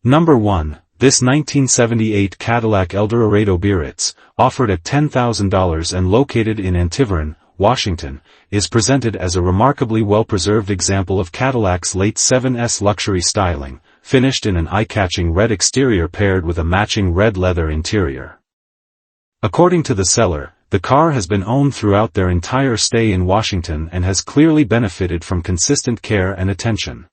Number 1. This 1978 Cadillac Eldorado Biarritz, offered at $10,000 and located in Antiveron, Washington, is presented as a remarkably well-preserved example of Cadillac's late 7S luxury styling, finished in an eye-catching red exterior paired with a matching red leather interior. According to the seller, the car has been owned throughout their entire stay in Washington and has clearly benefited from consistent care and attention.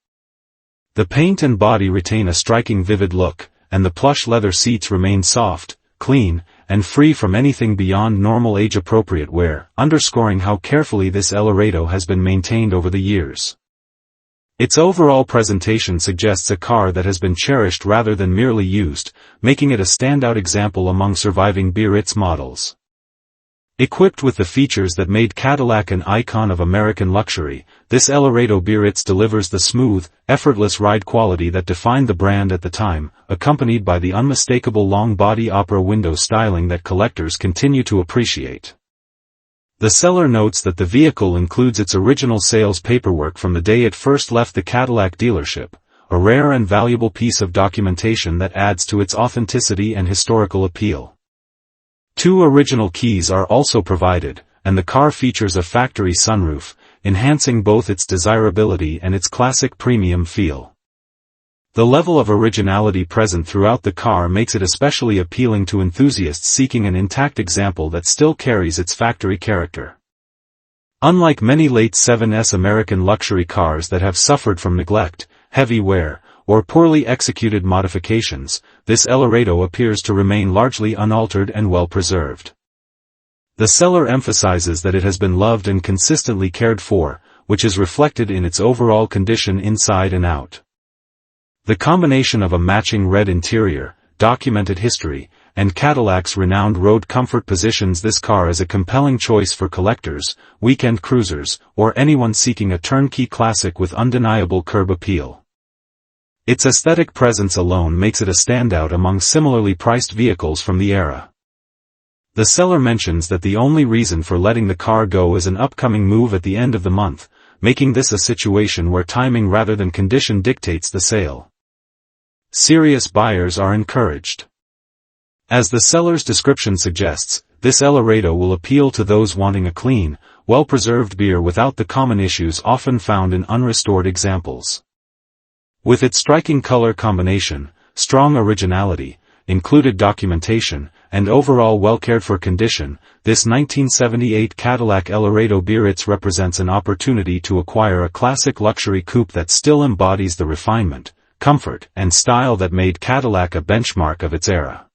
The paint and body retain a striking vivid look, and the plush leather seats remain soft, clean, and free from anything beyond normal age-appropriate wear, underscoring how carefully this Eldorado has been maintained over the years. Its overall presentation suggests a car that has been cherished rather than merely used, making it a standout example among surviving Biarritz models. Equipped with the features that made Cadillac an icon of American luxury, this Eldorado Biarritz delivers the smooth, effortless ride quality that defined the brand at the time, accompanied by the unmistakable long-body opera window styling that collectors continue to appreciate. The seller notes that the vehicle includes its original sales paperwork from the day it first left the Cadillac dealership, a rare and valuable piece of documentation that adds to its authenticity and historical appeal. 2 original keys are also provided, and the car features a factory sunroof, enhancing both its desirability and its classic premium feel. The level of originality present throughout the car makes it especially appealing to enthusiasts seeking an intact example that still carries its factory character. Unlike many late 7S American luxury cars that have suffered from neglect, heavy wear, or poorly executed modifications, this Eldorado appears to remain largely unaltered and well-preserved. The seller emphasizes that it has been loved and consistently cared for, which is reflected in its overall condition inside and out. The combination of a matching red interior, documented history, and Cadillac's renowned road comfort positions this car as a compelling choice for collectors, weekend cruisers, or anyone seeking a turnkey classic with undeniable curb appeal. Its aesthetic presence alone makes it a standout among similarly priced vehicles from the era. The seller mentions that the only reason for letting the car go is an upcoming move at the end of the month, making this a situation where timing rather than condition dictates the sale. Serious buyers are encouraged. As the seller's description suggests, this Eldorado will appeal to those wanting a clean, well-preserved beer without the common issues often found in unrestored examples. With its striking color combination, strong originality, included documentation, and overall well-cared-for condition, this 1978 Cadillac Eldorado Biarritz represents an opportunity to acquire a classic luxury coupe that still embodies the refinement, comfort, and style that made Cadillac a benchmark of its era.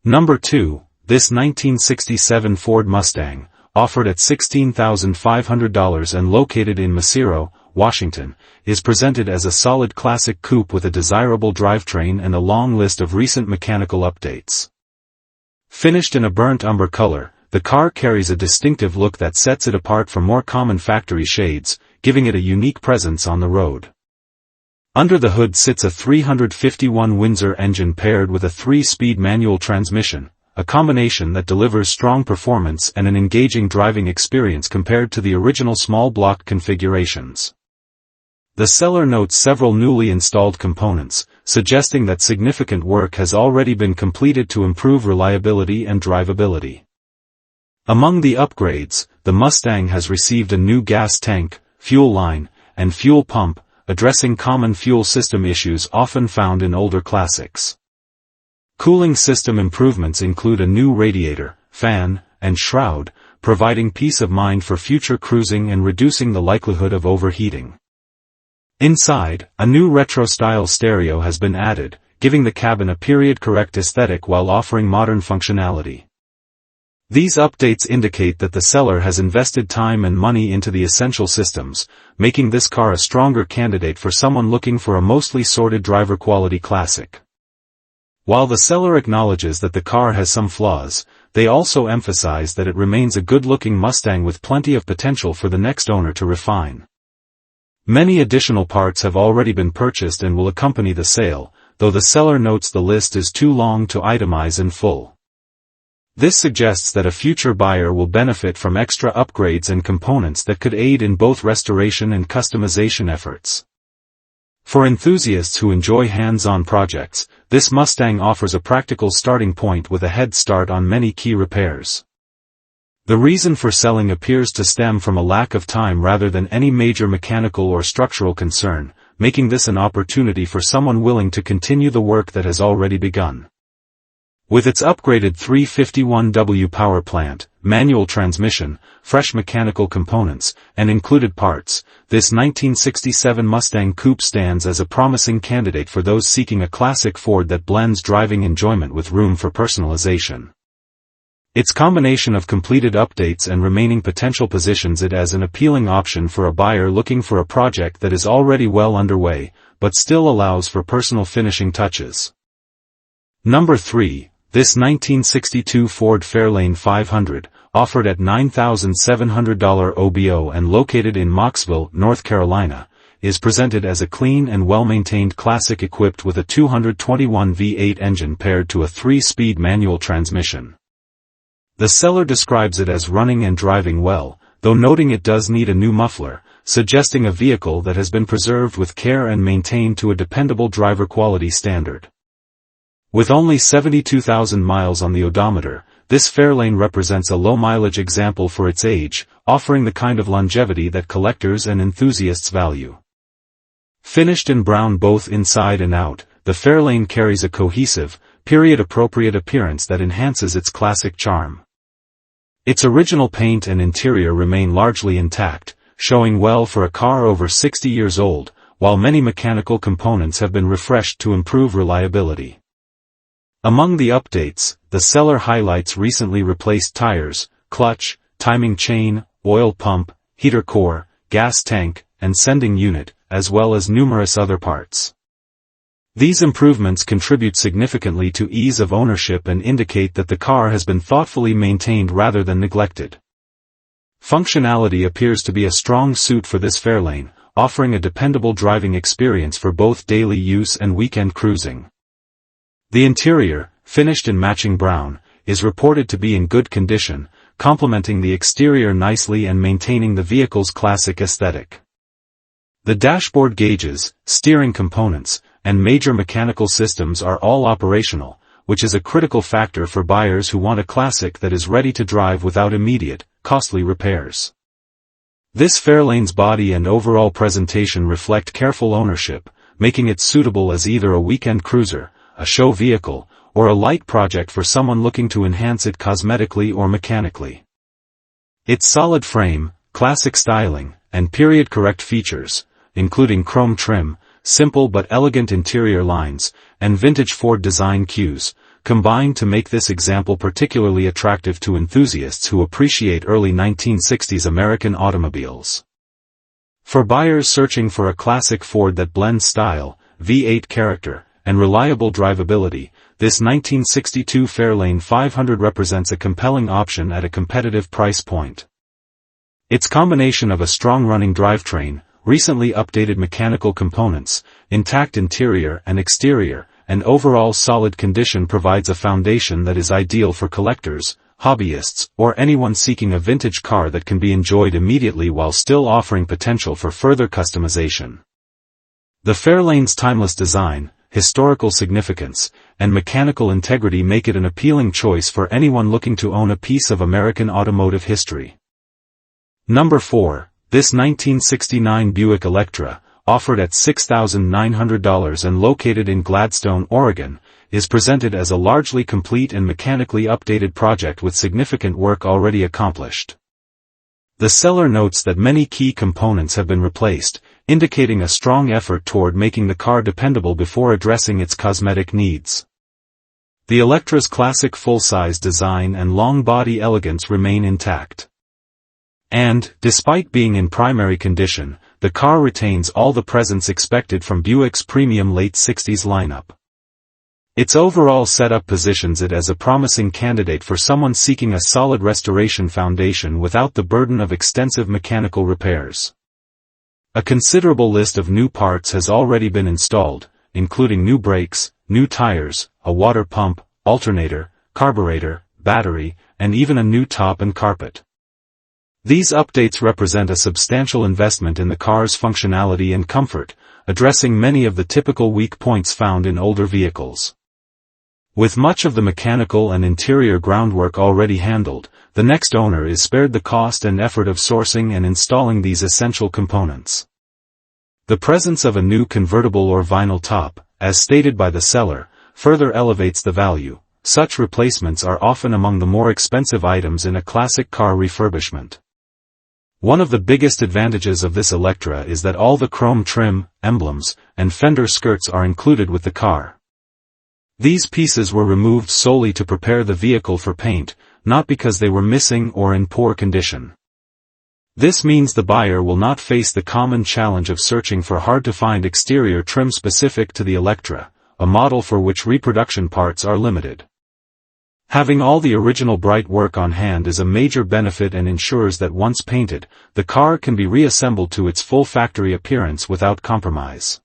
Number 2. This 1967 Ford Mustang, offered at $16,500 and located in Massero, Washington, is presented as a solid classic coupe with a desirable drivetrain and a long list of recent mechanical updates. Finished in a burnt umber color, the car carries a distinctive look that sets it apart from more common factory shades, giving it a unique presence on the road. Under the hood sits a 351 Windsor engine paired with a 3-speed manual transmission, a combination that delivers strong performance and an engaging driving experience compared to the original small block configurations. The seller notes several newly installed components, suggesting that significant work has already been completed to improve reliability and drivability. Among the upgrades, the Mustang has received a new gas tank, fuel line, and fuel pump, addressing common fuel system issues often found in older classics. Cooling system improvements include a new radiator, fan, and shroud, providing peace of mind for future cruising and reducing the likelihood of overheating. Inside, a new retro-style stereo has been added, giving the cabin a period-correct aesthetic while offering modern functionality. These updates indicate that the seller has invested time and money into the essential systems, making this car a stronger candidate for someone looking for a mostly sorted driver-quality classic. While the seller acknowledges that the car has some flaws, they also emphasize that it remains a good-looking Mustang with plenty of potential for the next owner to refine. Many additional parts have already been purchased and will accompany the sale, though the seller notes the list is too long to itemize in full. This suggests that a future buyer will benefit from extra upgrades and components that could aid in both restoration and customization efforts. For enthusiasts who enjoy hands-on projects, this Mustang offers a practical starting point with a head start on many key repairs. The reason for selling appears to stem from a lack of time rather than any major mechanical or structural concern, making this an opportunity for someone willing to continue the work that has already begun. With its upgraded 351W power plant, manual transmission, fresh mechanical components, and included parts, this 1967 Mustang Coupe stands as a promising candidate for those seeking a classic Ford that blends driving enjoyment with room for personalization. Its combination of completed updates and remaining potential positions it as an appealing option for a buyer looking for a project that is already well underway, but still allows for personal finishing touches. Number 3. This 1962 Ford Fairlane 500, offered at $9,700 OBO and located in Mocksville, North Carolina, is presented as a clean and well-maintained classic equipped with a 221 V8 engine paired to a 3-speed manual transmission. The seller describes it as running and driving well, though noting it does need a new muffler, suggesting a vehicle that has been preserved with care and maintained to a dependable driver quality standard. With only 72,000 miles on the odometer, this Fairlane represents a low-mileage example for its age, offering the kind of longevity that collectors and enthusiasts value. Finished in brown both inside and out, the Fairlane carries a cohesive, period-appropriate appearance that enhances its classic charm. Its original paint and interior remain largely intact, showing well for a car over 60 years old, while many mechanical components have been refreshed to improve reliability. Among the updates, the seller highlights recently replaced tires, clutch, timing chain, oil pump, heater core, gas tank, and sending unit, as well as numerous other parts. These improvements contribute significantly to ease of ownership and indicate that the car has been thoughtfully maintained rather than neglected. Functionality appears to be a strong suit for this Fairlane, offering a dependable driving experience for both daily use and weekend cruising. The interior, finished in matching brown, is reported to be in good condition, complementing the exterior nicely and maintaining the vehicle's classic aesthetic. The dashboard gauges, steering components, and major mechanical systems are all operational, which is a critical factor for buyers who want a classic that is ready to drive without immediate, costly repairs. This Fairlane's body and overall presentation reflect careful ownership, making it suitable as either a weekend cruiser, a show vehicle, or a light project for someone looking to enhance it cosmetically or mechanically. Its solid frame, classic styling, and period-correct features, including chrome trim, simple but elegant interior lines, and vintage Ford design cues, combine to make this example particularly attractive to enthusiasts who appreciate early 1960s American automobiles. For buyers searching for a classic Ford that blends style, V8 character, and reliable drivability, this 1962 Fairlane 500 represents a compelling option at a competitive price point. Its combination of a strong running drivetrain, recently updated mechanical components, intact interior and exterior, and overall solid condition provides a foundation that is ideal for collectors, hobbyists, or anyone seeking a vintage car that can be enjoyed immediately while still offering potential for further customization. The Fairlane's timeless design, historical significance, and mechanical integrity make it an appealing choice for anyone looking to own a piece of American automotive history. Number 4. This 1969 Buick Electra, offered at $6,900 and located in Gladstone, Oregon, is presented as a largely complete and mechanically updated project with significant work already accomplished. The seller notes that many key components have been replaced, indicating a strong effort toward making the car dependable before addressing its cosmetic needs. The Electra's classic full-size design and long body elegance remain intact. And, despite being in primary condition, the car retains all the presence expected from Buick's premium late 60s lineup. Its overall setup positions it as a promising candidate for someone seeking a solid restoration foundation without the burden of extensive mechanical repairs. A considerable list of new parts has already been installed, including new brakes, new tires, a water pump, alternator, carburetor, battery, and even a new top and carpet. These updates represent a substantial investment in the car's functionality and comfort, addressing many of the typical weak points found in older vehicles. With much of the mechanical and interior groundwork already handled, the next owner is spared the cost and effort of sourcing and installing these essential components. The presence of a new convertible or vinyl top, as stated by the seller, further elevates the value. Such replacements are often among the more expensive items in a classic car refurbishment. One of the biggest advantages of this Electra is that all the chrome trim, emblems, and fender skirts are included with the car. These pieces were removed solely to prepare the vehicle for paint, not because they were missing or in poor condition. This means the buyer will not face the common challenge of searching for hard-to-find exterior trim specific to the Electra, a model for which reproduction parts are limited. Having all the original bright work on hand is a major benefit and ensures that once painted, the car can be reassembled to its full factory appearance without compromise.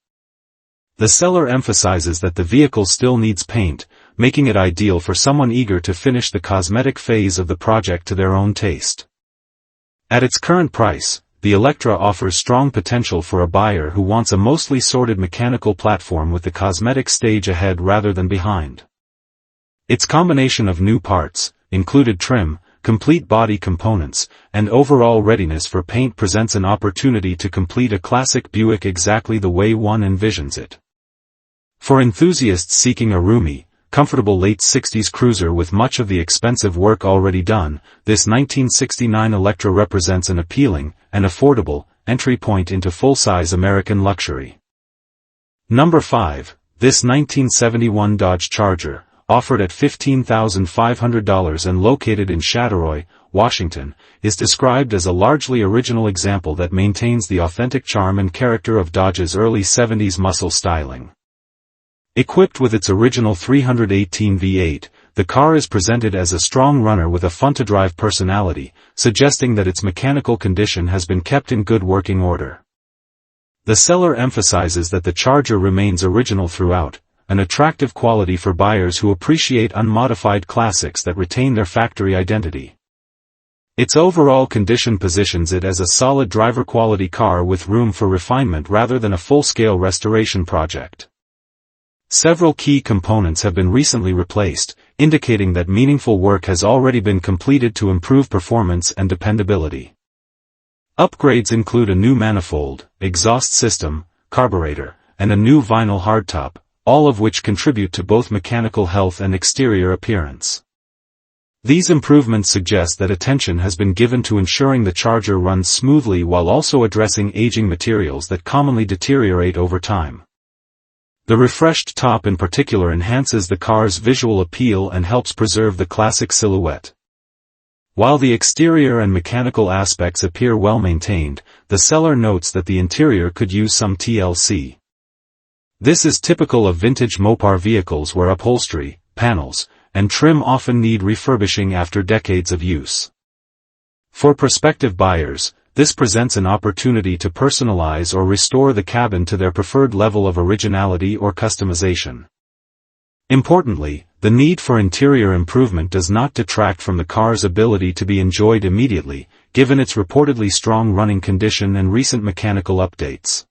The seller emphasizes that the vehicle still needs paint, making it ideal for someone eager to finish the cosmetic phase of the project to their own taste. At its current price, the Electra offers strong potential for a buyer who wants a mostly sorted mechanical platform with the cosmetic stage ahead rather than behind. Its combination of new parts, included trim, complete body components, and overall readiness for paint presents an opportunity to complete a classic Buick exactly the way one envisions it. For enthusiasts seeking a roomy, comfortable late 60s cruiser with much of the expensive work already done, this 1969 Electra represents an appealing and affordable entry point into full-size American luxury. Number 5. This 1971 Dodge Charger, offered at $15,500 and located in Chattaroy, Washington, is described as a largely original example that maintains the authentic charm and character of Dodge's early 70s muscle styling. Equipped with its original 318 V8, the car is presented as a strong runner with a fun-to-drive personality, suggesting that its mechanical condition has been kept in good working order. The seller emphasizes that the Charger remains original throughout, an attractive quality for buyers who appreciate unmodified classics that retain their factory identity. Its overall condition positions it as a solid driver-quality car with room for refinement rather than a full-scale restoration project. Several key components have been recently replaced, indicating that meaningful work has already been completed to improve performance and dependability. Upgrades include a new manifold, exhaust system, carburetor, and a new vinyl hardtop, all of which contribute to both mechanical health and exterior appearance. These improvements suggest that attention has been given to ensuring the Charger runs smoothly while also addressing aging materials that commonly deteriorate over time. The refreshed top in particular enhances the car's visual appeal and helps preserve the classic silhouette. While the exterior and mechanical aspects appear well maintained, the seller notes that the interior could use some TLC. This is typical of vintage Mopar vehicles where upholstery, panels, and trim often need refurbishing after decades of use. For prospective buyers, this presents an opportunity to personalize or restore the cabin to their preferred level of originality or customization. Importantly, the need for interior improvement does not detract from the car's ability to be enjoyed immediately, given its reportedly strong running condition and recent mechanical updates.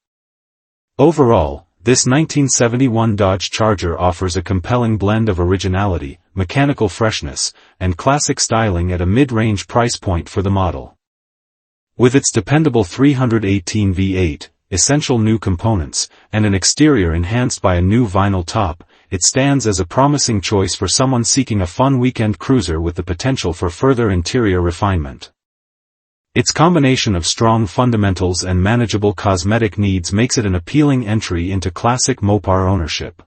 Overall, this 1971 Dodge Charger offers a compelling blend of originality, mechanical freshness, and classic styling at a mid-range price point for the model. With its dependable 318 V8, essential new components, and an exterior enhanced by a new vinyl top, it stands as a promising choice for someone seeking a fun weekend cruiser with the potential for further interior refinement. Its combination of strong fundamentals and manageable cosmetic needs makes it an appealing entry into classic Mopar ownership.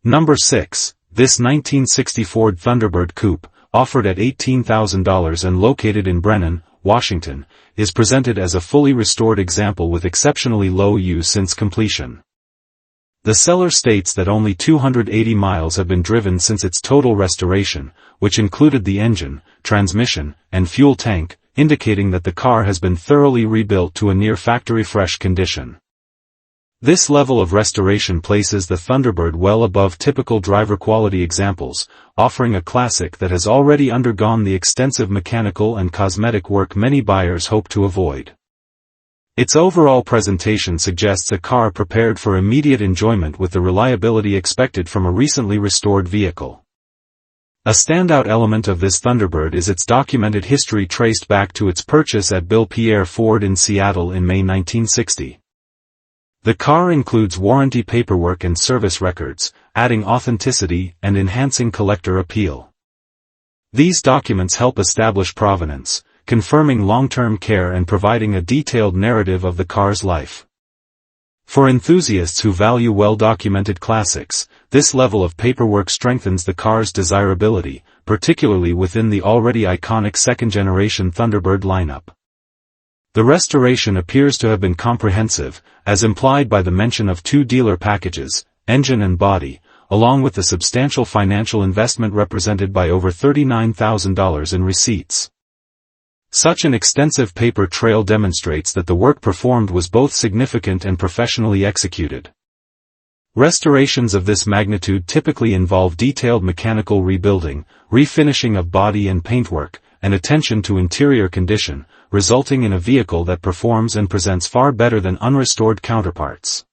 Number 6. This 1960 Ford Thunderbird Coupe, offered at $18,000 and located in Brennan, Washington, is presented as a fully restored example with exceptionally low use since completion. The seller states that only 280 miles have been driven since its total restoration, which included the engine, transmission, and fuel tank, indicating that the car has been thoroughly rebuilt to a near factory-fresh condition. This level of restoration places the Thunderbird well above typical driver-quality examples, offering a classic that has already undergone the extensive mechanical and cosmetic work many buyers hope to avoid. Its overall presentation suggests a car prepared for immediate enjoyment with the reliability expected from a recently restored vehicle. A standout element of this Thunderbird is its documented history traced back to its purchase at Bill Pierre Ford in Seattle in May 1960. The car includes warranty paperwork and service records, adding authenticity and enhancing collector appeal. These documents help establish provenance, confirming long-term care and providing a detailed narrative of the car's life. For enthusiasts who value well-documented classics, this level of paperwork strengthens the car's desirability, particularly within the already iconic second-generation Thunderbird lineup. The restoration appears to have been comprehensive, as implied by the mention of 2 dealer packages, engine and body, along with the substantial financial investment represented by over $39,000 in receipts. Such an extensive paper trail demonstrates that the work performed was both significant and professionally executed. Restorations of this magnitude typically involve detailed mechanical rebuilding, refinishing of body and paintwork, and attention to interior condition, resulting in a vehicle that performs and presents far better than unrestored counterparts.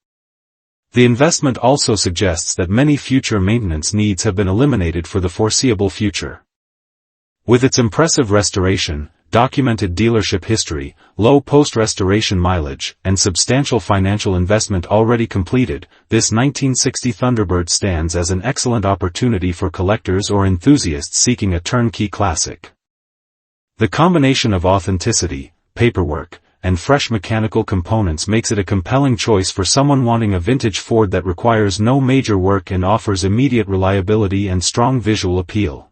The investment also suggests that many future maintenance needs have been eliminated for the foreseeable future. With its impressive restoration, documented dealership history, low post-restoration mileage, and substantial financial investment already completed, this 1960 Thunderbird stands as an excellent opportunity for collectors or enthusiasts seeking a turnkey classic. The combination of authenticity, paperwork, and fresh mechanical components makes it a compelling choice for someone wanting a vintage Ford that requires no major work and offers immediate reliability and strong visual appeal.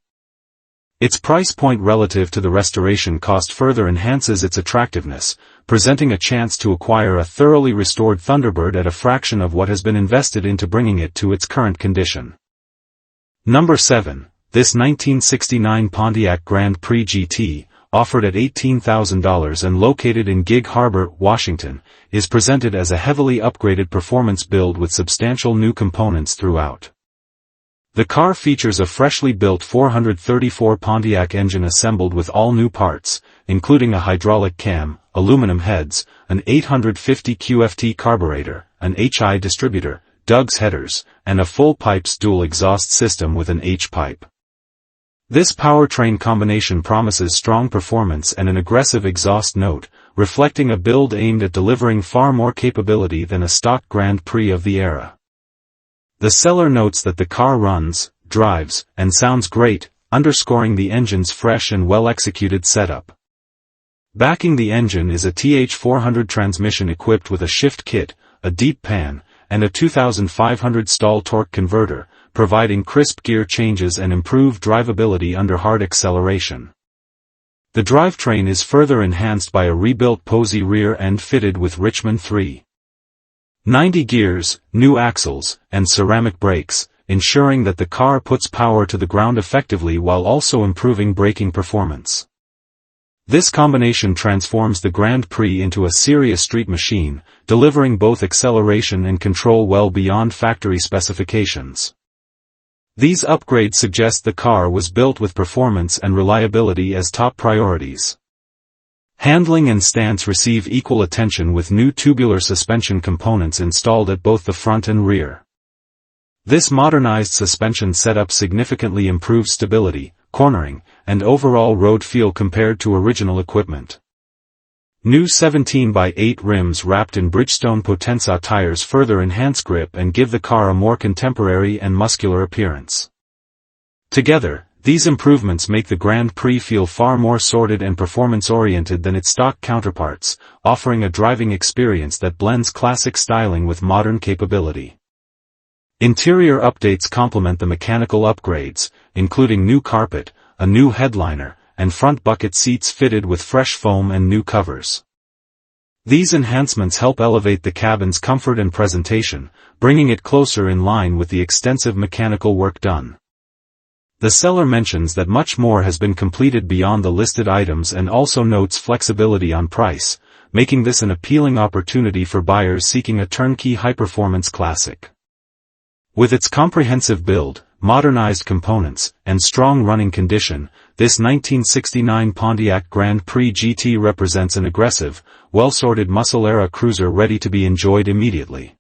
Its price point relative to the restoration cost further enhances its attractiveness, presenting a chance to acquire a thoroughly restored Thunderbird at a fraction of what has been invested into bringing it to its current condition. Number 7. This 1969 Pontiac Grand Prix GT, offered at $18,000 and located in Gig Harbor, Washington, is presented as a heavily upgraded performance build with substantial new components throughout. The car features a freshly built 434 Pontiac engine assembled with all new parts, including a hydraulic cam, aluminum heads, an 850 QFT carburetor, an HI distributor, Doug's headers, and a full pipes dual exhaust system with an H-pipe. This powertrain combination promises strong performance and an aggressive exhaust note, reflecting a build aimed at delivering far more capability than a stock Grand Prix of the era. The seller notes that the car runs, drives, and sounds great, underscoring the engine's fresh and well-executed setup. Backing the engine is a TH400 transmission equipped with a shift kit, a deep pan, and a 2500 stall torque converter, providing crisp gear changes and improved drivability under hard acceleration. The drivetrain is further enhanced by a rebuilt Posey rear end fitted with Richmond 390 gears, new axles, and ceramic brakes, ensuring that the car puts power to the ground effectively while also improving braking performance. This combination transforms the Grand Prix into a serious street machine, delivering both acceleration and control well beyond factory specifications. These upgrades suggest the car was built with performance and reliability as top priorities. Handling and stance receive equal attention with new tubular suspension components installed at both the front and rear. This modernized suspension setup significantly improves stability, cornering, and overall road feel compared to original equipment. New 17x8 rims wrapped in Bridgestone Potenza tires further enhance grip and give the car a more contemporary and muscular appearance. Together, these improvements make the Grand Prix feel far more sorted and performance-oriented than its stock counterparts, offering a driving experience that blends classic styling with modern capability. Interior updates complement the mechanical upgrades, including new carpet, a new headliner, and front bucket seats fitted with fresh foam and new covers. These enhancements help elevate the cabin's comfort and presentation, bringing it closer in line with the extensive mechanical work done. The seller mentions that much more has been completed beyond the listed items and also notes flexibility on price, making this an appealing opportunity for buyers seeking a turnkey high-performance classic. With its comprehensive build, modernized components, and strong running condition, this 1969 Pontiac Grand Prix GT represents an aggressive, well-sorted muscle-era cruiser ready to be enjoyed immediately.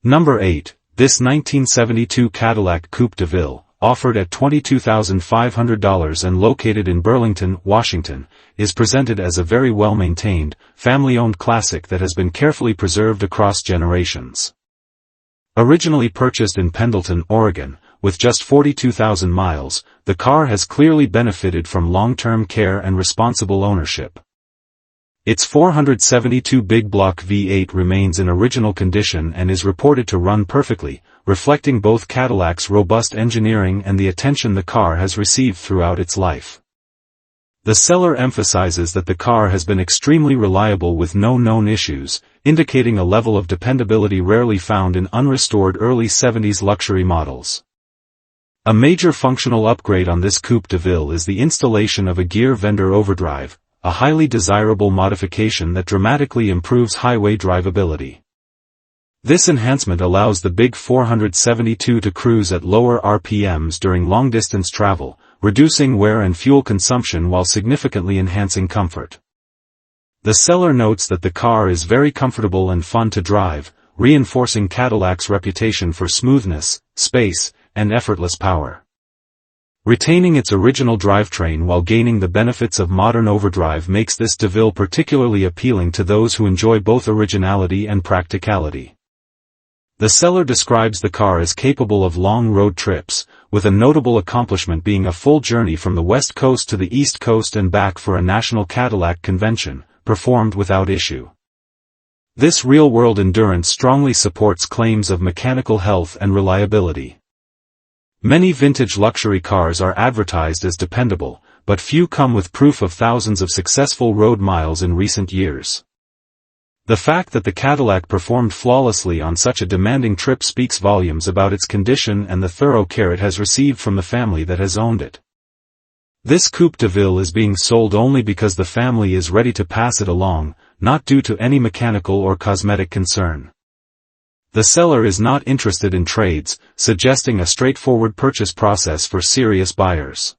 Number 8. This 1972 Cadillac Coupe de Ville, offered at $22,500 and located in Burlington, Washington, is presented as a very well-maintained, family-owned classic that has been carefully preserved across generations. Originally purchased in Pendleton, Oregon, with just 42,000 miles, the car has clearly benefited from long-term care and responsible ownership. Its 472 big block V8 remains in original condition and is reported to run perfectly, reflecting both Cadillac's robust engineering and the attention the car has received throughout its life. The seller emphasizes that the car has been extremely reliable with no known issues, indicating a level of dependability rarely found in unrestored early 70s luxury models. A major functional upgrade on this Coupe de Ville is the installation of a gear vendor overdrive, a highly desirable modification that dramatically improves highway drivability. This enhancement allows the big 472 to cruise at lower RPMs during long-distance travel, reducing wear and fuel consumption while significantly enhancing comfort. The seller notes that the car is very comfortable and fun to drive, reinforcing Cadillac's reputation for smoothness, space, and effortless power. Retaining its original drivetrain while gaining the benefits of modern overdrive makes this de Ville particularly appealing to those who enjoy both originality and practicality. The seller describes the car as capable of long road trips, with a notable accomplishment being a full journey from the West Coast to the East Coast and back for a national Cadillac convention, performed without issue. This real-world endurance strongly supports claims of mechanical health and reliability. Many vintage luxury cars are advertised as dependable, but few come with proof of thousands of successful road miles in recent years. The fact that the Cadillac performed flawlessly on such a demanding trip speaks volumes about its condition and the thorough care it has received from the family that has owned it. This Coupe de Ville is being sold only because the family is ready to pass it along, not due to any mechanical or cosmetic concern. The seller is not interested in trades, suggesting a straightforward purchase process for serious buyers.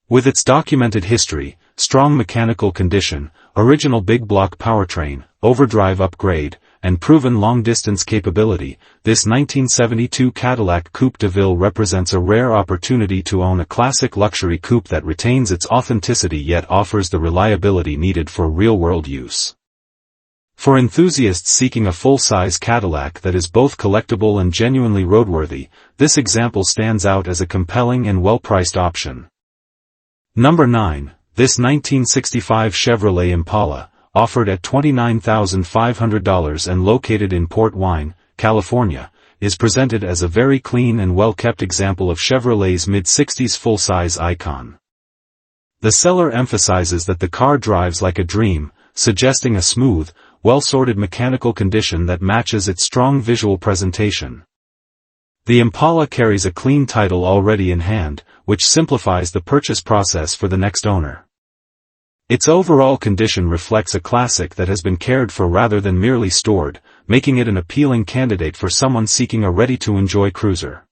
With its documented history, strong mechanical condition, original big block powertrain, overdrive upgrade, and proven long-distance capability, this 1972 Cadillac Coupe de Ville represents a rare opportunity to own a classic luxury coupe that retains its authenticity yet offers the reliability needed for real-world use. For enthusiasts seeking a full-size Cadillac that is both collectible and genuinely roadworthy, this example stands out as a compelling and well-priced option. Number 9. This 1965 Chevrolet Impala, offered at $29,500 and located in Port Wine, California, is presented as a very clean and well-kept example of Chevrolet's mid-60s full-size icon. The seller emphasizes that the car drives like a dream, suggesting a smooth, well-sorted mechanical condition that matches its strong visual presentation. The Impala carries a clean title already in hand, which simplifies the purchase process for the next owner. Its overall condition reflects a classic that has been cared for rather than merely stored, making it an appealing candidate for someone seeking a ready-to-enjoy cruiser.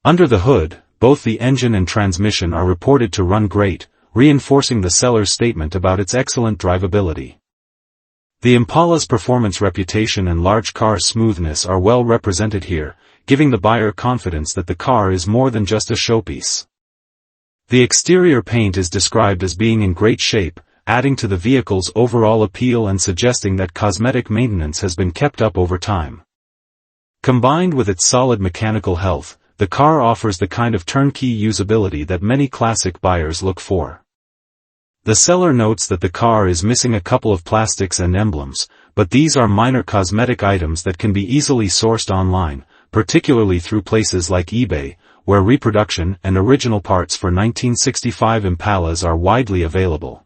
Under the hood, both the engine and transmission are reported to run great, reinforcing the seller's statement about its excellent drivability. The Impala's performance reputation and large car smoothness are well represented here, giving the buyer confidence that the car is more than just a showpiece. The exterior paint is described as being in great shape, adding to the vehicle's overall appeal and suggesting that cosmetic maintenance has been kept up over time. Combined with its solid mechanical health, the car offers the kind of turnkey usability that many classic buyers look for. The seller notes that the car is missing a couple of plastics and emblems, but these are minor cosmetic items that can be easily sourced online, particularly through places like eBay, where reproduction and original parts for 1965 Impalas are widely available.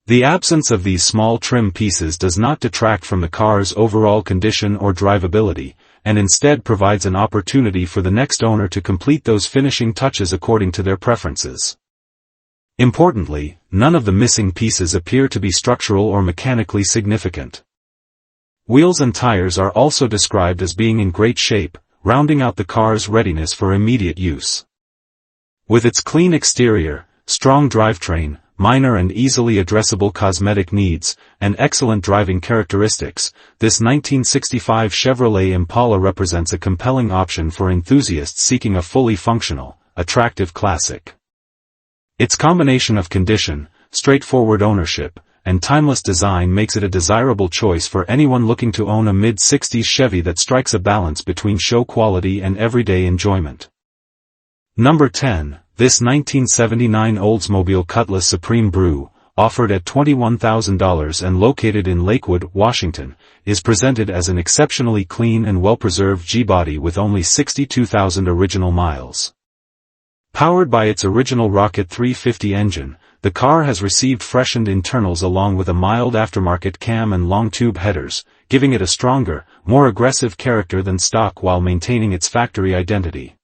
The absence of these small trim pieces does not detract from the car's overall condition or drivability, and instead provides an opportunity for the next owner to complete those finishing touches according to their preferences. Importantly, none of the missing pieces appear to be structural or mechanically significant. Wheels and tires are also described as being in great shape, rounding out the car's readiness for immediate use. With its clean exterior, strong drivetrain, minor and easily addressable cosmetic needs, and excellent driving characteristics, this 1965 Chevrolet Impala represents a compelling option for enthusiasts seeking a fully functional, attractive classic. Its combination of condition, straightforward ownership, and timeless design makes it a desirable choice for anyone looking to own a mid-60s Chevy that strikes a balance between show quality and everyday enjoyment. Number 10. This 1979 Oldsmobile Cutlass Supreme Brew, offered at $21,000 and located in Lakewood, Washington, is presented as an exceptionally clean and well-preserved G-body with only 62,000 original miles. Powered by its original Rocket 350 engine, the car has received freshened internals along with a mild aftermarket cam and long tube headers, giving it a stronger, more aggressive character than stock while maintaining its factory identity.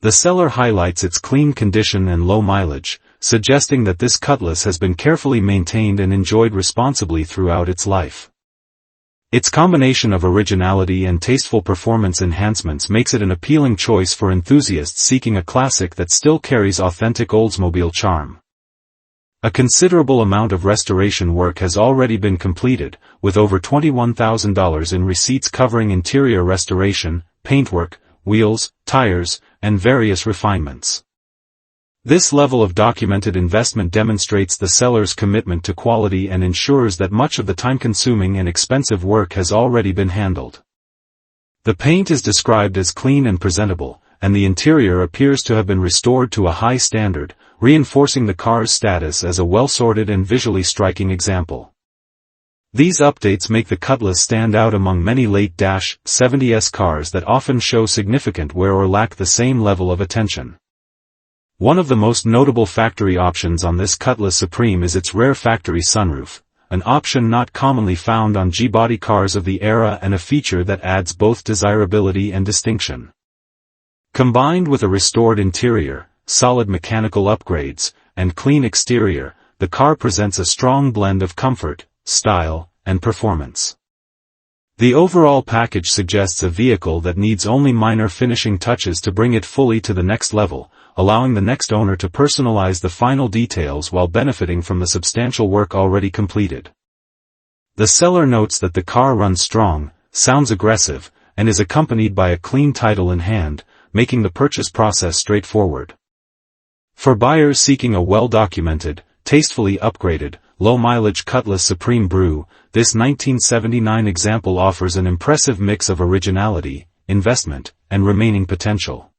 The seller highlights its clean condition and low mileage, suggesting that this Cutlass has been carefully maintained and enjoyed responsibly throughout its life. Its combination of originality and tasteful performance enhancements makes it an appealing choice for enthusiasts seeking a classic that still carries authentic Oldsmobile charm. A considerable amount of restoration work has already been completed, with over $21,000 in receipts covering interior restoration, paintwork, wheels, tires, and various refinements. This level of documented investment demonstrates the seller's commitment to quality and ensures that much of the time-consuming and expensive work has already been handled. The paint is described as clean and presentable, and the interior appears to have been restored to a high standard, reinforcing the car's status as a well-sorted and visually striking example. These updates make the Cutlass stand out among many late-70s cars that often show significant wear or lack the same level of attention. One of the most notable factory options on this Cutlass Supreme is its rare factory sunroof, an option not commonly found on G-body cars of the era and a feature that adds both desirability and distinction. Combined with a restored interior, solid mechanical upgrades, and clean exterior, the car presents a strong blend of comfort, style, and performance. The overall package suggests a vehicle that needs only minor finishing touches to bring it fully to the next level, allowing the next owner to personalize the final details while benefiting from the substantial work already completed. The seller notes that the car runs strong, sounds aggressive, and is accompanied by a clean title in hand, making the purchase process straightforward. For buyers seeking a well-documented, tastefully upgraded, low-mileage Cutlass Supreme Brew, this 1979 example offers an impressive mix of originality, investment, and remaining potential.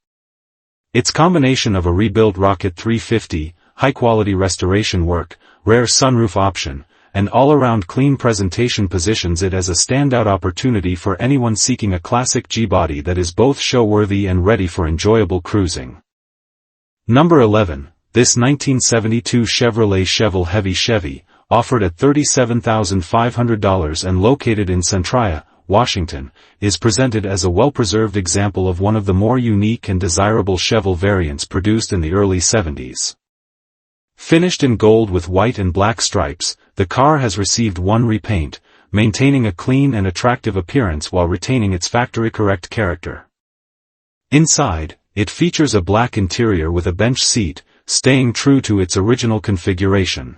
Its combination of a rebuilt Rocket 350, high-quality restoration work, rare sunroof option, and all-around clean presentation positions it as a standout opportunity for anyone seeking a classic G-body that is both show-worthy and ready for enjoyable cruising. Number 11. This 1972 Chevrolet Chevelle Heavy Chevy, offered at $37,500 and located in Centralia, Washington, is presented as a well-preserved example of one of the more unique and desirable Chevelle variants produced in the early 70s. Finished in gold with white and black stripes, the car has received one repaint, maintaining a clean and attractive appearance while retaining its factory-correct character. Inside, it features a black interior with a bench seat, staying true to its original configuration.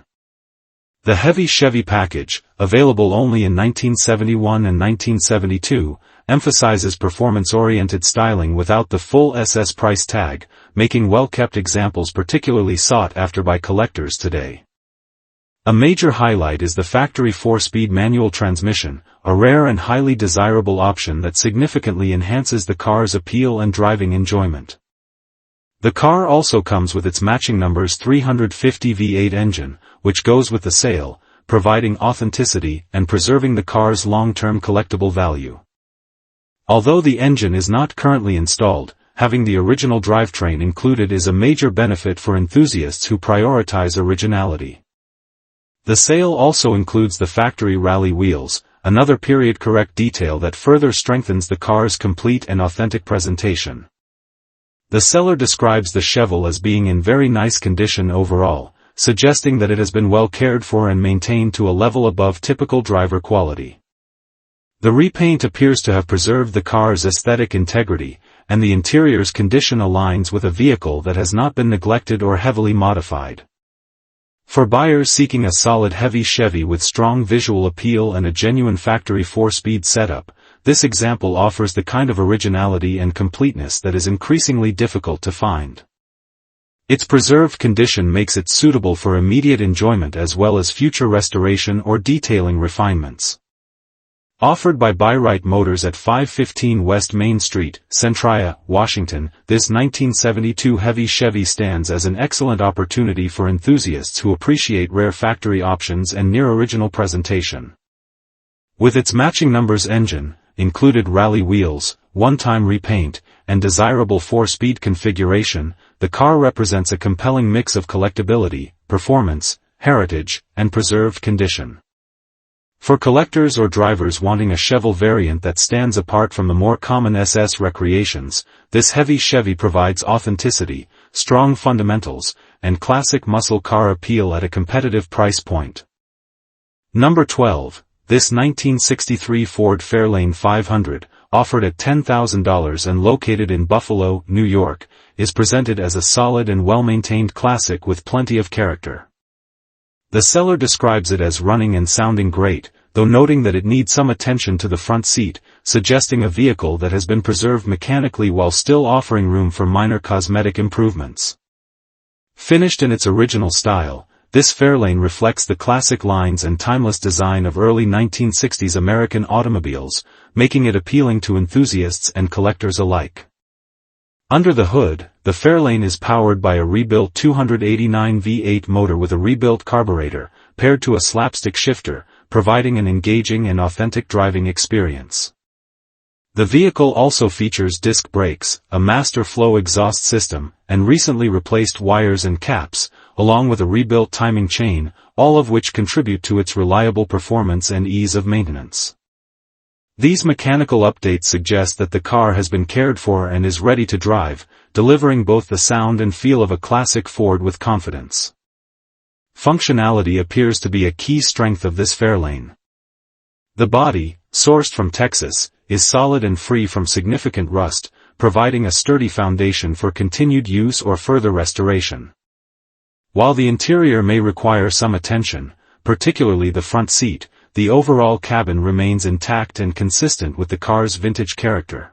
The Heavy Chevy package, available only in 1971 and 1972, emphasizes performance-oriented styling without the full SS price tag, making well-kept examples particularly sought after by collectors today. A major highlight is the factory 4-speed manual transmission, a rare and highly desirable option that significantly enhances the car's appeal and driving enjoyment. The car also comes with its matching numbers 350 V8 engine, which goes with the sale, providing authenticity and preserving the car's long-term collectible value. Although the engine is not currently installed, having the original drivetrain included is a major benefit for enthusiasts who prioritize originality. The sale also includes the factory rally wheels, another period-correct detail that further strengthens the car's complete and authentic presentation. The seller describes the Chevelle as being in very nice condition overall, suggesting that it has been well cared for and maintained to a level above typical driver quality. The repaint appears to have preserved the car's aesthetic integrity, and the interior's condition aligns with a vehicle that has not been neglected or heavily modified. For buyers seeking a solid heavy Chevy with strong visual appeal and a genuine factory 4-speed setup, this example offers the kind of originality and completeness that is increasingly difficult to find. Its preserved condition makes it suitable for immediate enjoyment as well as future restoration or detailing refinements. Offered by Byright Motors at 515 West Main Street, Centralia, Washington, this 1972 heavy Chevy stands as an excellent opportunity for enthusiasts who appreciate rare factory options and near-original presentation. With its matching numbers engine, included rally wheels, one-time repaint, and desirable 4-speed configuration, the car represents a compelling mix of collectability, performance, heritage, and preserved condition. For collectors or drivers wanting a Chevelle variant that stands apart from the more common SS recreations, this heavy Chevy provides authenticity, strong fundamentals, and classic muscle car appeal at a competitive price point. Number 12. This 1963 Ford Fairlane 500, offered at $10,000 and located in Buffalo, New York, is presented as a solid and well-maintained classic with plenty of character. The seller describes it as running and sounding great, though noting that it needs some attention to the front seat, suggesting a vehicle that has been preserved mechanically while still offering room for minor cosmetic improvements. Finished in its original style, this Fairlane reflects the classic lines and timeless design of early 1960s American automobiles, making it appealing to enthusiasts and collectors alike. Under the hood, the Fairlane is powered by a rebuilt 289 V8 motor with a rebuilt carburetor, paired to a slapstick shifter, providing an engaging and authentic driving experience. The vehicle also features disc brakes, a master flow exhaust system, and recently replaced wires and caps, along with a rebuilt timing chain, all of which contribute to its reliable performance and ease of maintenance. These mechanical updates suggest that the car has been cared for and is ready to drive, delivering both the sound and feel of a classic Ford with confidence. Functionality appears to be a key strength of this Fairlane. The body, sourced from Texas, is solid and free from significant rust, providing a sturdy foundation for continued use or further restoration. While the interior may require some attention, particularly the front seat, the overall cabin remains intact and consistent with the car's vintage character.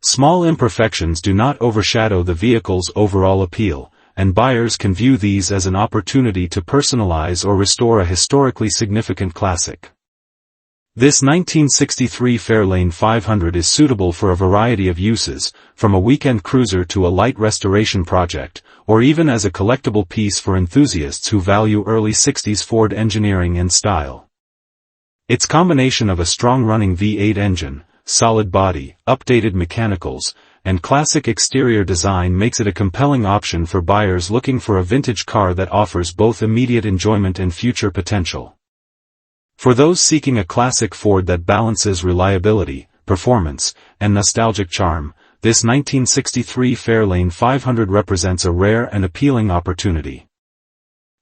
Small imperfections do not overshadow the vehicle's overall appeal, and buyers can view these as an opportunity to personalize or restore a historically significant classic. This 1963 Fairlane 500 is suitable for a variety of uses, from a weekend cruiser to a light restoration project, or even as a collectible piece for enthusiasts who value early 60s Ford engineering and style. Its combination of a strong-running V8 engine, solid body, updated mechanicals, and classic exterior design makes it a compelling option for buyers looking for a vintage car that offers both immediate enjoyment and future potential. For those seeking a classic Ford that balances reliability, performance, and nostalgic charm, this 1963 Fairlane 500 represents a rare and appealing opportunity.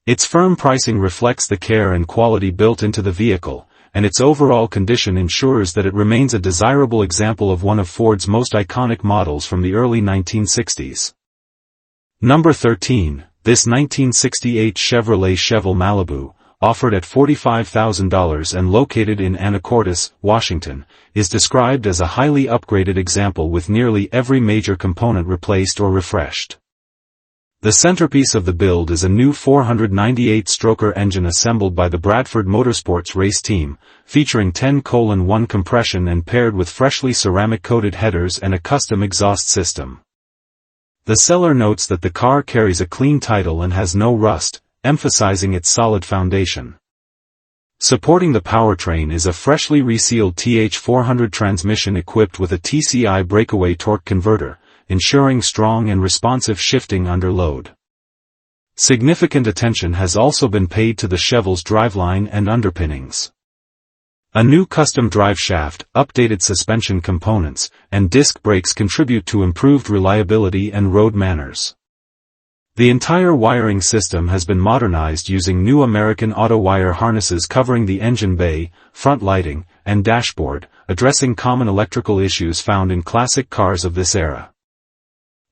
Its firm pricing reflects the care and quality built into the vehicle, and its overall condition ensures that it remains a desirable example of one of Ford's most iconic models from the early 1960s. Number 13, this 1968 Chevrolet Chevelle Malibu, offered at $45,000 and located in Anacortes, Washington, is described as a highly upgraded example with nearly every major component replaced or refreshed. The centerpiece of the build is a new 498-stroker engine assembled by the Bradford Motorsports race team, featuring 10:1 compression and paired with freshly ceramic-coated headers and a custom exhaust system. The seller notes that the car carries a clean title and has no rust, emphasizing its solid foundation. Supporting the powertrain is a freshly resealed TH400 transmission equipped with a TCI breakaway torque converter, ensuring strong and responsive shifting under load. Significant attention has also been paid to the Chevelle's driveline and underpinnings. A new custom drive shaft, updated suspension components, and disc brakes contribute to improved reliability and road manners. The entire wiring system has been modernized using new American auto wire harnesses covering the engine bay, front lighting, and dashboard, addressing common electrical issues found in classic cars of this era.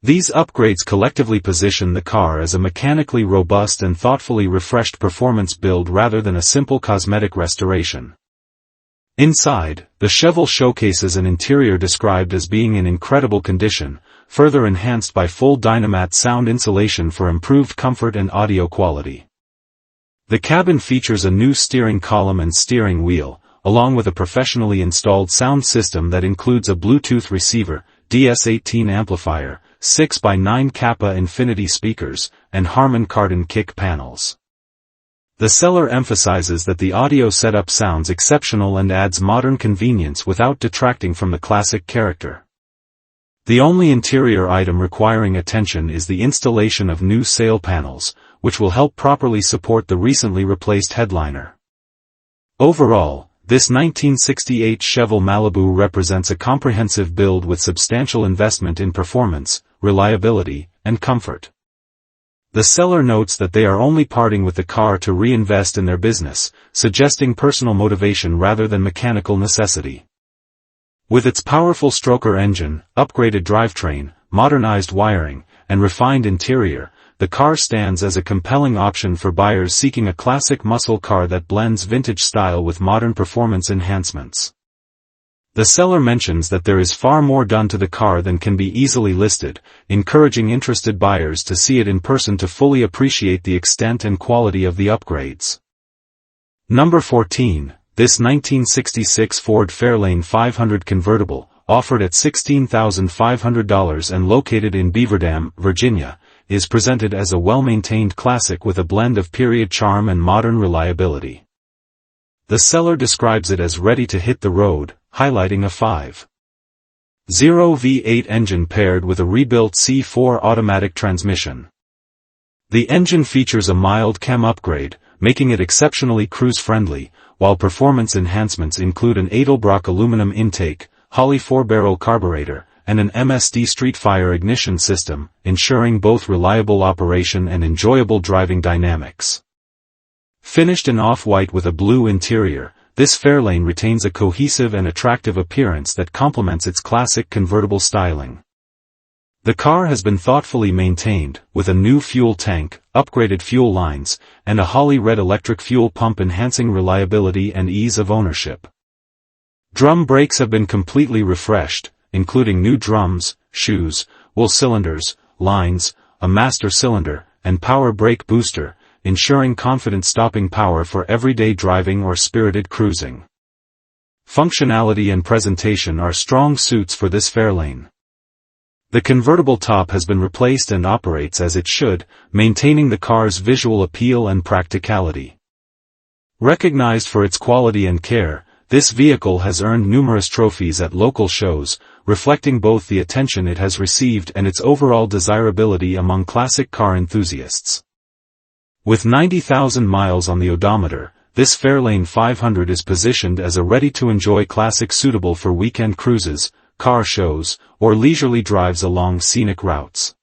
These upgrades collectively position the car as a mechanically robust and thoughtfully refreshed performance build rather than a simple cosmetic restoration. Inside, the Chevelle showcases an interior described as being in incredible condition, further enhanced by full Dynamat sound insulation for improved comfort and audio quality. The cabin features a new steering column and steering wheel, along with a professionally installed sound system that includes a Bluetooth receiver, DS18 amplifier, 6x9 Kappa Infinity speakers, and Harman Kardon kick panels. The seller emphasizes that the audio setup sounds exceptional and adds modern convenience without detracting from the classic character. The only interior item requiring attention is the installation of new sail panels, which will help properly support the recently replaced headliner. Overall, this 1968 Chevelle Malibu represents a comprehensive build with substantial investment in performance, reliability, and comfort. The seller notes that they are only parting with the car to reinvest in their business, suggesting personal motivation rather than mechanical necessity. With its powerful stroker engine, upgraded drivetrain, modernized wiring, and refined interior, the car stands as a compelling option for buyers seeking a classic muscle car that blends vintage style with modern performance enhancements. The seller mentions that there is far more done to the car than can be easily listed, encouraging interested buyers to see it in person to fully appreciate the extent and quality of the upgrades. Number 14, this 1966 Ford Fairlane 500 convertible, offered at $16,500 and located in Beaver Dam, Virginia, is presented as a well-maintained classic with a blend of period charm and modern reliability. The seller describes it as ready to hit the road, highlighting a 5.0 V8 engine paired with a rebuilt C4 automatic transmission. The engine features a mild cam upgrade, making it exceptionally cruise-friendly, while performance enhancements include an Edelbrock aluminum intake, Holley 4-barrel carburetor, and an MSD Streetfire ignition system, ensuring both reliable operation and enjoyable driving dynamics. Finished in off-white with a blue interior, this Fairlane retains a cohesive and attractive appearance that complements its classic convertible styling. The car has been thoughtfully maintained, with a new fuel tank, upgraded fuel lines, and a Holley red electric fuel pump enhancing reliability and ease of ownership. Drum brakes have been completely refreshed, including new drums, shoes, wool cylinders, lines, a master cylinder, and power brake booster, ensuring confident stopping power for everyday driving or spirited cruising. Functionality and presentation are strong suits for this Fairlane. The convertible top has been replaced and operates as it should, maintaining the car's visual appeal and practicality. Recognized for its quality and care, this vehicle has earned numerous trophies at local shows, reflecting both the attention it has received and its overall desirability among classic car enthusiasts. With 90,000 miles on the odometer, this Fairlane 500 is positioned as a ready-to-enjoy classic suitable for weekend cruises, car shows, or leisurely drives along scenic routes.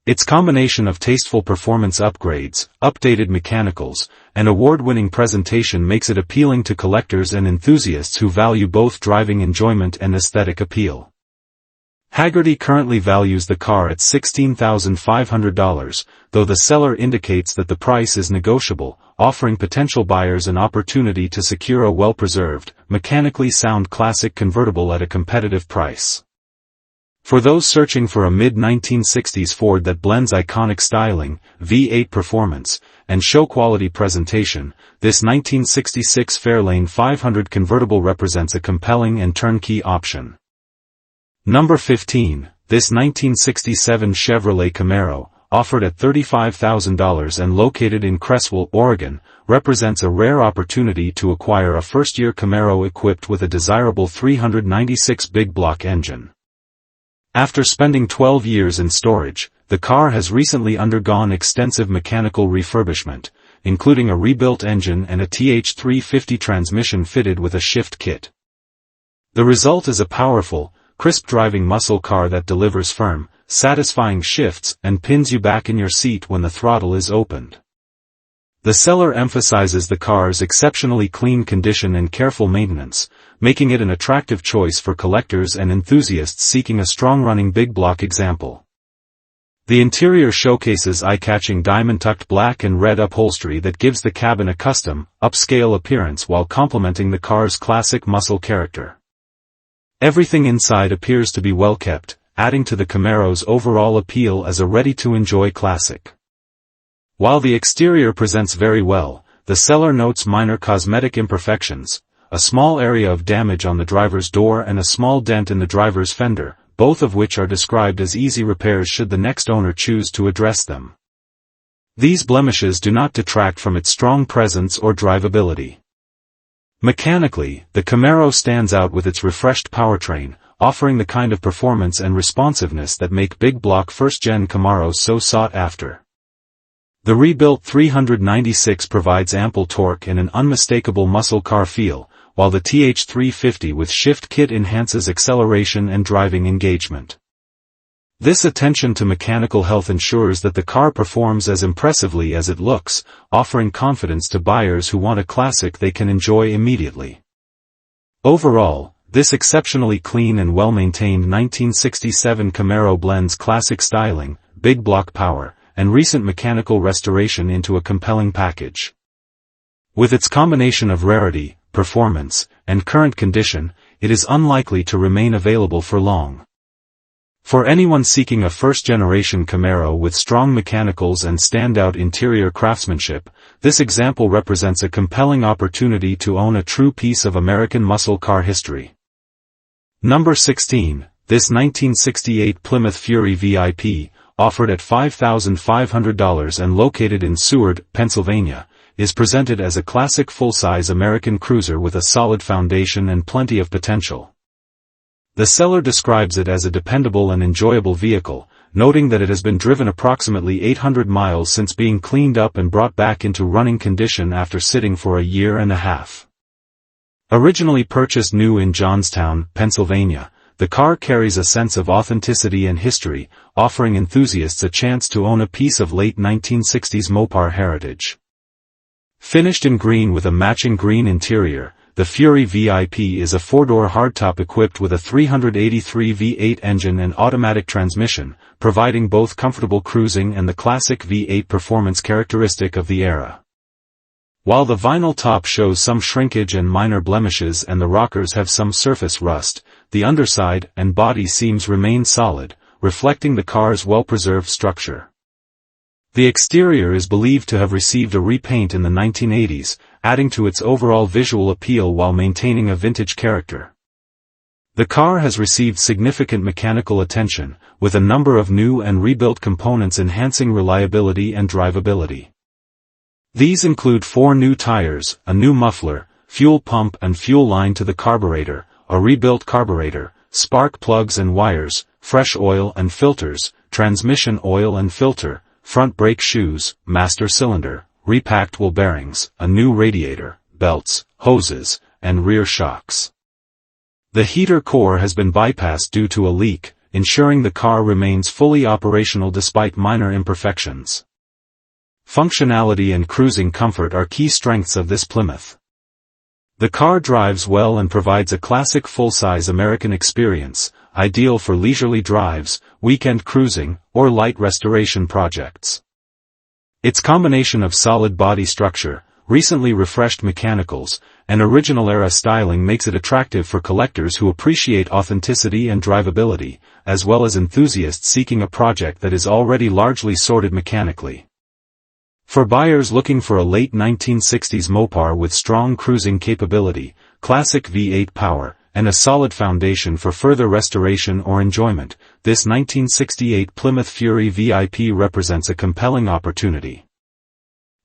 Its combination of tasteful performance upgrades, updated mechanicals, and award-winning presentation makes it appealing to collectors and enthusiasts who value both driving enjoyment and aesthetic appeal. Hagerty currently values the car at $16,500, though the seller indicates that the price is negotiable, offering potential buyers an opportunity to secure a well-preserved, mechanically sound classic convertible at a competitive price. For those searching for a mid-1960s Ford that blends iconic styling, V8 performance, and show-quality presentation, this 1966 Fairlane 500 convertible represents a compelling and turnkey option. Number 15, this 1967 Chevrolet Camaro, offered at $35,000 and located in Creswell, Oregon, represents a rare opportunity to acquire a first-year Camaro equipped with a desirable 396 big block engine. After spending 12 years in storage, the car has recently undergone extensive mechanical refurbishment, including a rebuilt engine and a TH350 transmission fitted with a shift kit. The result is a powerful, crisp driving muscle car that delivers firm, satisfying shifts and pins you back in your seat when the throttle is opened. The seller emphasizes the car's exceptionally clean condition and careful maintenance, making it an attractive choice for collectors and enthusiasts seeking a strong-running big block example. The interior showcases eye-catching diamond-tucked black and red upholstery that gives the cabin a custom, upscale appearance while complementing the car's classic muscle character. Everything inside appears to be well kept, adding to the Camaro's overall appeal as a ready-to-enjoy classic. While the exterior presents very well, the seller notes minor cosmetic imperfections, a small area of damage on the driver's door and a small dent in the driver's fender, both of which are described as easy repairs should the next owner choose to address them. These blemishes do not detract from its strong presence or drivability. Mechanically, the Camaro stands out with its refreshed powertrain, offering the kind of performance and responsiveness that make big block first-gen Camaros so sought after. The rebuilt 396 provides ample torque and an unmistakable muscle car feel, while the TH350 with shift kit enhances acceleration and driving engagement. This attention to mechanical health ensures that the car performs as impressively as it looks, offering confidence to buyers who want a classic they can enjoy immediately. Overall, this exceptionally clean and well-maintained 1967 Camaro blends classic styling, big block power, and recent mechanical restoration into a compelling package. With its combination of rarity, performance, and current condition, it is unlikely to remain available for long. For anyone seeking a first-generation Camaro with strong mechanicals and standout interior craftsmanship, this example represents a compelling opportunity to own a true piece of American muscle car history. Number 16, this 1968 Plymouth Fury VIP, offered at $5,500 and located in Seward, Pennsylvania, is presented as a classic full-size American cruiser with a solid foundation and plenty of potential. The seller describes it as a dependable and enjoyable vehicle, noting that it has been driven approximately 800 miles since being cleaned up and brought back into running condition after sitting for a year and a half. Originally purchased new in Johnstown, Pennsylvania, the car carries a sense of authenticity and history, offering enthusiasts a chance to own a piece of late 1960s Mopar heritage. Finished in green with a matching green interior, the Fury VIP is a four-door hardtop equipped with a 383 V8 engine and automatic transmission, providing both comfortable cruising and the classic V8 performance characteristic of the era. While the vinyl top shows some shrinkage and minor blemishes and the rockers have some surface rust, the underside and body seams remain solid, reflecting the car's well-preserved structure. The exterior is believed to have received a repaint in the 1980s, adding to its overall visual appeal while maintaining a vintage character. The car has received significant mechanical attention, with a number of new and rebuilt components enhancing reliability and drivability. These include 4 new tires, a new muffler, fuel pump and fuel line to the carburetor, a rebuilt carburetor, spark plugs and wires, fresh oil and filters, transmission oil and filter, front brake shoes, master cylinder, repacked wheel bearings, a new radiator, belts, hoses, and rear shocks. The heater core has been bypassed due to a leak, ensuring the car remains fully operational despite minor imperfections. Functionality and cruising comfort are key strengths of this Plymouth. The car drives well and provides a classic full-size American experience, ideal for leisurely drives, weekend cruising, or light restoration projects. Its combination of solid body structure, recently refreshed mechanicals, and original-era styling makes it attractive for collectors who appreciate authenticity and drivability, as well as enthusiasts seeking a project that is already largely sorted mechanically. For buyers looking for a late 1960s Mopar with strong cruising capability, classic V8 power, and a solid foundation for further restoration or enjoyment, this 1968 Plymouth Fury VIP represents a compelling opportunity.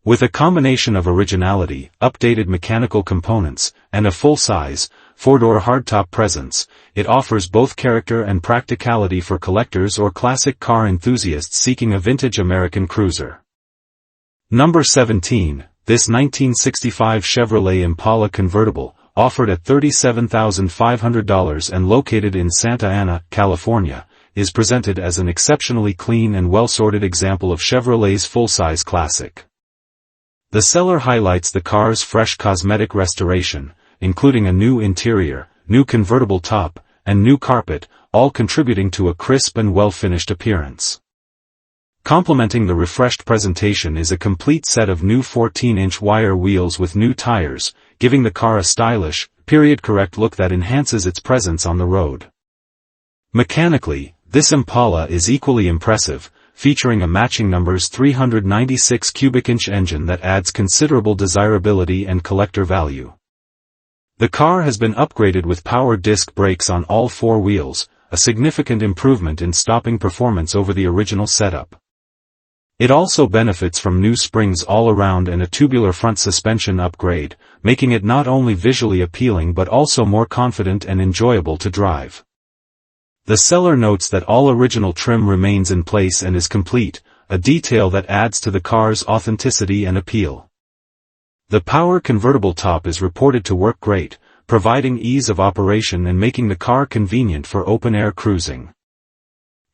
With a combination of originality, updated mechanical components, and a full-size, four-door hardtop presence, it offers both character and practicality for collectors or classic car enthusiasts seeking a vintage American cruiser. Number 17, this 1965 Chevrolet Impala convertible, offered at $37,500 and located in Santa Ana, California, is presented as an exceptionally clean and well-sorted example of Chevrolet's full-size classic. The seller highlights the car's fresh cosmetic restoration, including a new interior, new convertible top, and new carpet, all contributing to a crisp and well-finished appearance. Complementing the refreshed presentation is a complete set of new 14-inch wire wheels with new tires, giving the car a stylish, period-correct look that enhances its presence on the road. Mechanically, this Impala is equally impressive, featuring a matching numbers 396 cubic-inch engine that adds considerable desirability and collector value. The car has been upgraded with power disc brakes on all four wheels, a significant improvement in stopping performance over the original setup. It also benefits from new springs all around and a tubular front suspension upgrade, making it not only visually appealing but also more confident and enjoyable to drive. The seller notes that all original trim remains in place and is complete, a detail that adds to the car's authenticity and appeal. The power convertible top is reported to work great, providing ease of operation and making the car convenient for open-air cruising.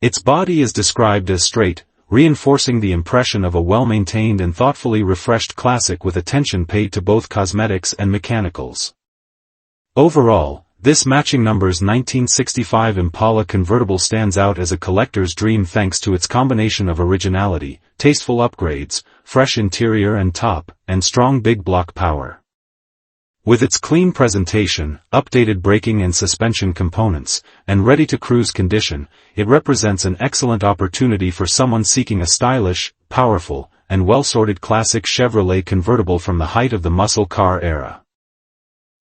Its body is described as straight, reinforcing the impression of a well-maintained and thoughtfully refreshed classic with attention paid to both cosmetics and mechanicals. Overall, this matching numbers 1965 Impala convertible stands out as a collector's dream thanks to its combination of originality, tasteful upgrades, fresh interior and top, and strong big block power. With its clean presentation, updated braking and suspension components, and ready-to-cruise condition, it represents an excellent opportunity for someone seeking a stylish, powerful, and well-sorted classic Chevrolet convertible from the height of the muscle car era.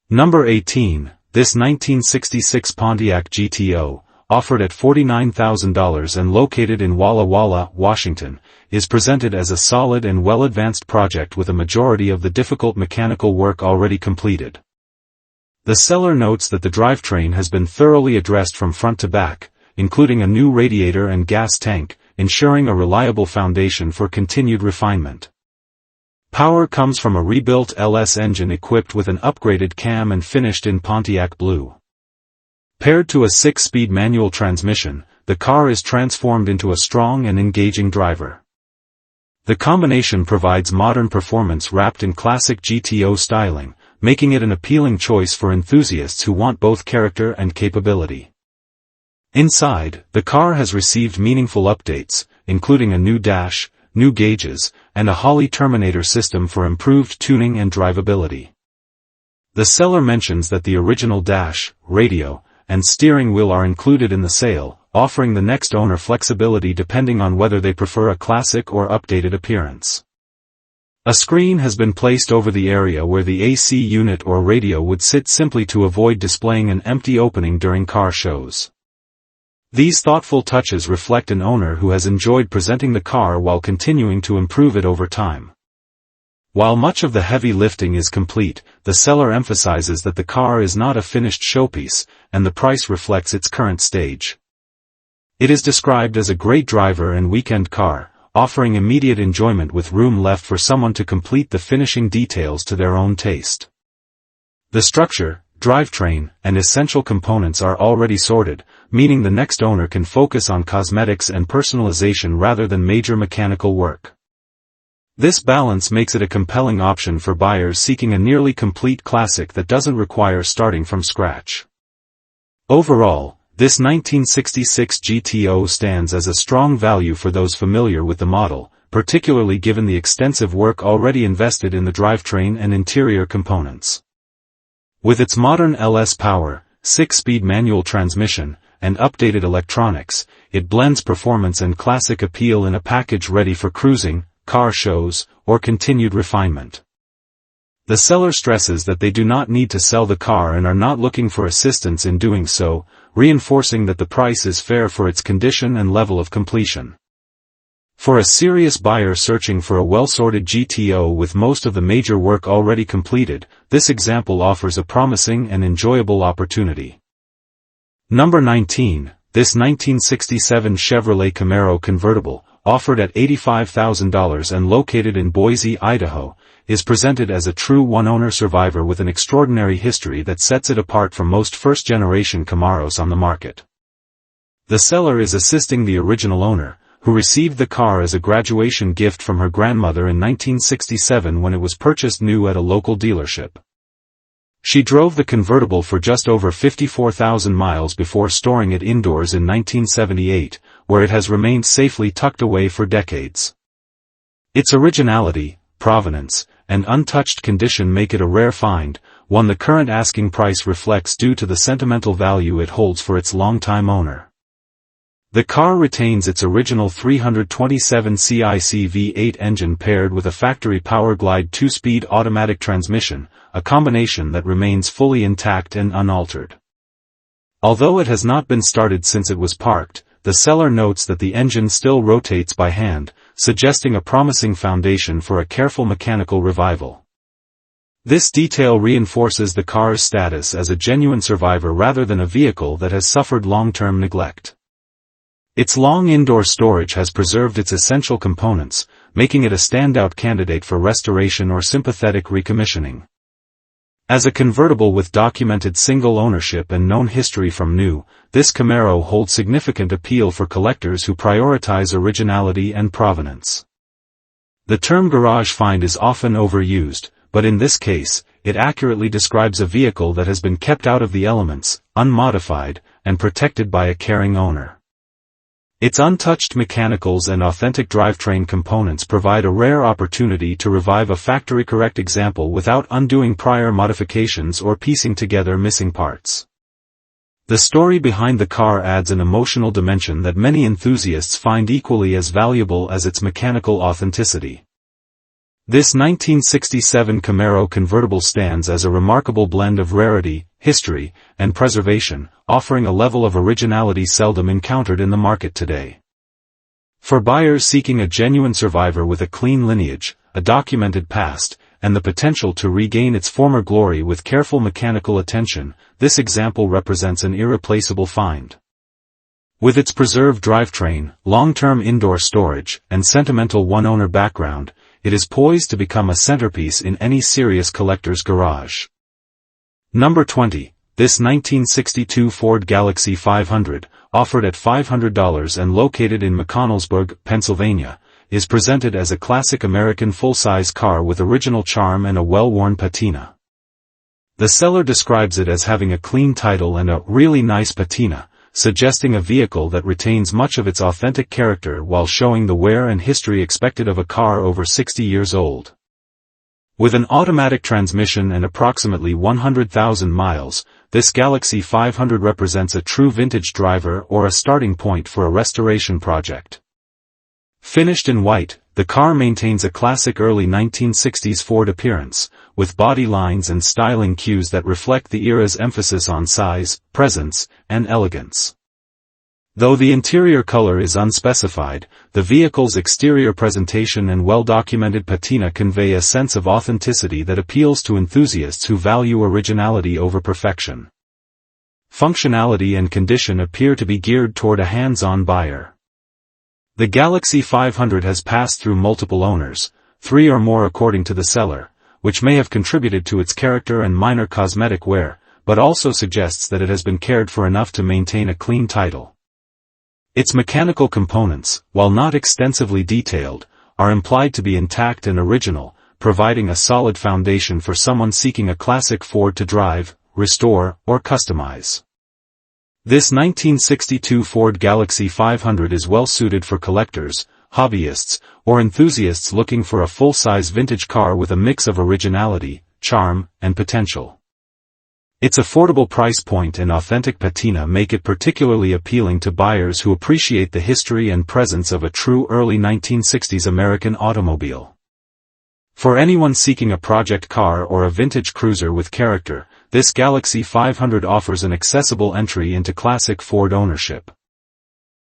Number 18. This 1966 Pontiac GTO, offered at $49,000 and located in Walla Walla, Washington, is presented as a solid and well-advanced project with a majority of the difficult mechanical work already completed. The seller notes that the drivetrain has been thoroughly addressed from front to back, including a new radiator and gas tank, ensuring a reliable foundation for continued refinement. Power comes from a rebuilt LS engine equipped with an upgraded cam and finished in Pontiac blue. Paired to a 6-speed manual transmission, the car is transformed into a strong and engaging driver. The combination provides modern performance wrapped in classic GTO styling, making it an appealing choice for enthusiasts who want both character and capability. Inside, the car has received meaningful updates, including a new dash, new gauges, and a Holley Terminator system for improved tuning and drivability. The seller mentions that the original dash, radio, and steering wheel are included in the sale, offering the next owner flexibility depending on whether they prefer a classic or updated appearance. A screen has been placed over the area where the AC unit or radio would sit simply to avoid displaying an empty opening during car shows. These thoughtful touches reflect an owner who has enjoyed presenting the car while continuing to improve it over time. While much of the heavy lifting is complete, the seller emphasizes that the car is not a finished showpiece, and the price reflects its current stage. It is described as a great driver and weekend car, offering immediate enjoyment with room left for someone to complete the finishing details to their own taste. The structure, drivetrain, and essential components are already sorted, meaning the next owner can focus on cosmetics and personalization rather than major mechanical work. This balance makes it a compelling option for buyers seeking a nearly complete classic that doesn't require starting from scratch. Overall, this 1966 GTO stands as a strong value for those familiar with the model, particularly given the extensive work already invested in the drivetrain and interior components. With its modern LS power, 6-speed manual transmission, and updated electronics, it blends performance and classic appeal in a package ready for cruising, car shows, or continued refinement. The seller stresses that they do not need to sell the car and are not looking for assistance in doing so, reinforcing that the price is fair for its condition and level of completion. For a serious buyer searching for a well-sorted GTO with most of the major work already completed, this example offers a promising and enjoyable opportunity. Number 19. This 1967 Chevrolet Camaro convertible, offered at $85,000 and located in Boise, Idaho, is presented as a true one-owner survivor with an extraordinary history that sets it apart from most first-generation Camaros on the market. The seller is assisting the original owner, who received the car as a graduation gift from her grandmother in 1967 when it was purchased new at a local dealership. She drove the convertible for just over 54,000 miles before storing it indoors in 1978, where it has remained safely tucked away for decades. Its originality, provenance, and untouched condition make it a rare find, one the current asking price reflects due to the sentimental value it holds for its longtime owner. The car retains its original 327 CIC V8 engine paired with a factory Powerglide 2-speed automatic transmission, a combination that remains fully intact and unaltered. Although it has not been started since it was parked, the seller notes that the engine still rotates by hand, suggesting a promising foundation for a careful mechanical revival. This detail reinforces the car's status as a genuine survivor rather than a vehicle that has suffered long-term neglect. Its long indoor storage has preserved its essential components, making it a standout candidate for restoration or sympathetic recommissioning. As a convertible with documented single ownership and known history from new, this Camaro holds significant appeal for collectors who prioritize originality and provenance. The term garage find is often overused, but in this case, it accurately describes a vehicle that has been kept out of the elements, unmodified, and protected by a caring owner. Its untouched mechanicals and authentic drivetrain components provide a rare opportunity to revive a factory-correct example without undoing prior modifications or piecing together missing parts. The story behind the car adds an emotional dimension that many enthusiasts find equally as valuable as its mechanical authenticity. This 1967 Camaro convertible stands as a remarkable blend of rarity, history, and preservation, offering a level of originality seldom encountered in the market today. For buyers seeking a genuine survivor with a clean lineage, a documented past, and the potential to regain its former glory with careful mechanical attention, this example represents an irreplaceable find. With its preserved drivetrain, long-term indoor storage, and sentimental one-owner background, it is poised to become a centerpiece in any serious collector's garage. Number 20. This 1962 Ford Galaxy 500, offered at $500 and located in McConnellsburg, Pennsylvania, is presented as a classic American full-size car with original charm and a well-worn patina. The seller describes it as having a clean title and a really nice patina, suggesting a vehicle that retains much of its authentic character while showing the wear and history expected of a car over 60 years old. With an automatic transmission and approximately 100,000 miles, this Galaxy 500 represents a true vintage driver or a starting point for a restoration project. Finished in white, the car maintains a classic early 1960s Ford appearance, with body lines and styling cues that reflect the era's emphasis on size, presence, and elegance. Though the interior color is unspecified, the vehicle's exterior presentation and well-documented patina convey a sense of authenticity that appeals to enthusiasts who value originality over perfection. Functionality and condition appear to be geared toward a hands-on buyer. The Galaxy 500 has passed through multiple owners, 3 or more according to the seller, which may have contributed to its character and minor cosmetic wear, but also suggests that it has been cared for enough to maintain a clean title. Its mechanical components, while not extensively detailed, are implied to be intact and original, providing a solid foundation for someone seeking a classic Ford to drive, restore, or customize. This 1962 Ford Galaxy 500 is well suited for collectors, hobbyists, or enthusiasts looking for a full-size vintage car with a mix of originality, charm, and potential. Its affordable price point and authentic patina make it particularly appealing to buyers who appreciate the history and presence of a true early 1960s American automobile. For anyone seeking a project car or a vintage cruiser with character, this Galaxy 500 offers an accessible entry into classic Ford ownership.